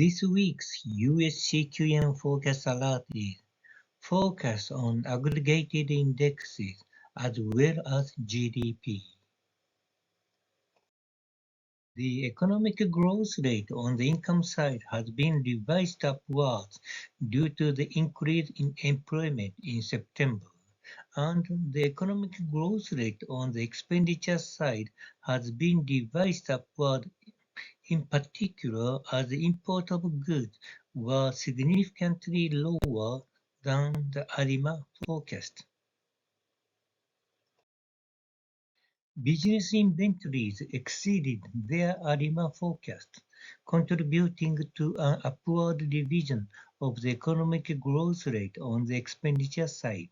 This week's US CQM forecast alert is focused on aggregated indexes as well as GDP. The economic growth rate on the income side has been revised upwards due to the increase in employment in September, and the economic growth rate on the expenditure side has been revised upward, in particular as the import of goods were significantly lower than the ARIMA forecast. Business inventories exceeded their ARIMA forecast, contributing to an upward revision of the economic growth rate on the expenditure side.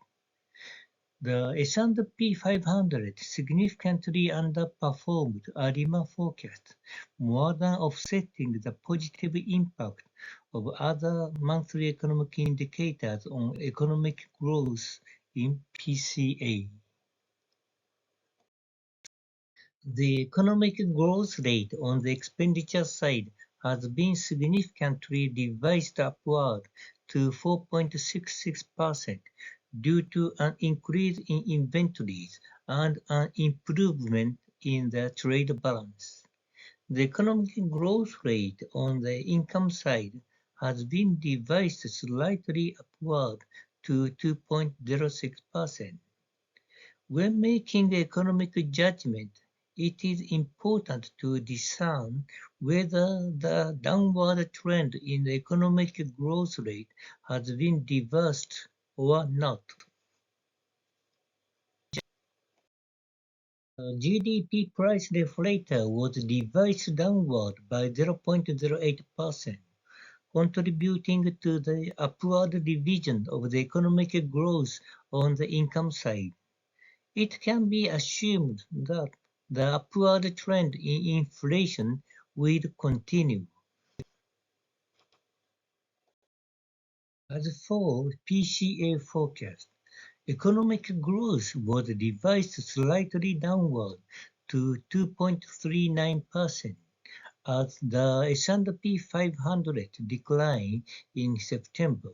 The S&P 500 significantly underperformed ARIMA forecast, more than offsetting the positive impact of other monthly economic indicators on economic growth in PCA. The economic growth rate on the expenditure side has been significantly revised upward to 4.66% due to an increase in inventories and an improvement in the trade balance. The economic growth rate on the income side has been revised slightly upward to 2.06%. When making economic judgment, it is important to discern whether the downward trend in the economic growth rate has been reversed or not. The GDP price deflator was revised downward by 0.08%, contributing to the upward revision of the economic growth on the income side. It can be assumed that the upward trend in inflation will continue. As for PCA forecast, economic growth was revised slightly downward to 2.39% as the S&P 500 decline in September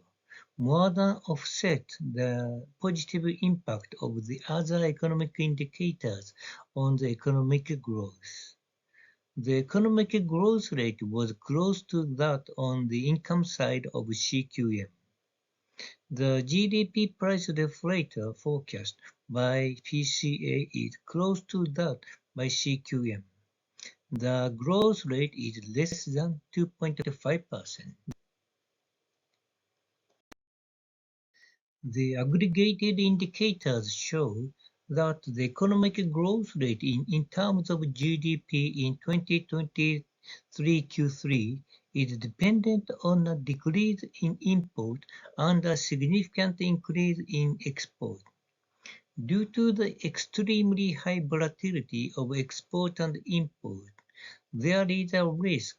more than offset the positive impact of the other economic indicators on the economic growth. The economic growth rate was close to that on the income side of CQM. The GDP price deflator forecast by PCA is close to that by CQM. The growth rate is less than 2.5%. The aggregated indicators show that the economic growth rate in terms of GDP in 2023 Q3 is dependent on a decrease in import and a significant increase in export. Due to the extremely high volatility of export and import, there is a risk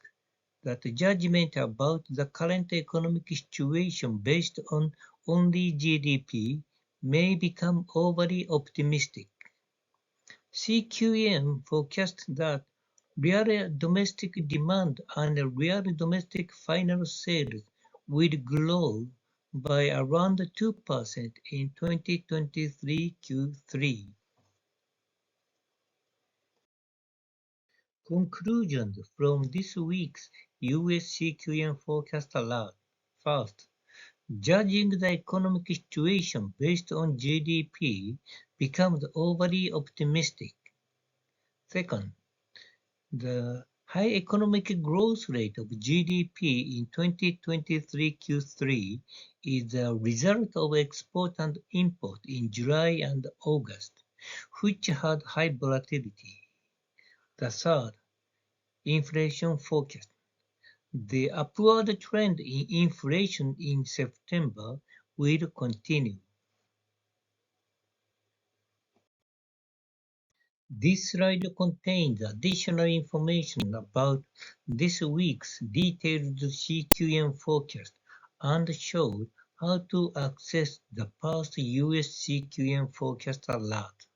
that judgment about the current economic situation based on only GDP may become overly optimistic. CQM forecasts that real domestic demand and real domestic final sales will grow by around 2% in 2023 Q3. Conclusions from this week's US CQM forecast alert. First, judging the economic situation based on GDP becomes overly optimistic. Second, the high economic growth rate of GDP in 2023 Q3 is the result of export and import in July and August, which had high volatility. The third, inflation forecast. The upward trend in inflation in September will continue. This slide contains additional information about this week's detailed CQM forecast and shows how to access the past US CQM forecast alert.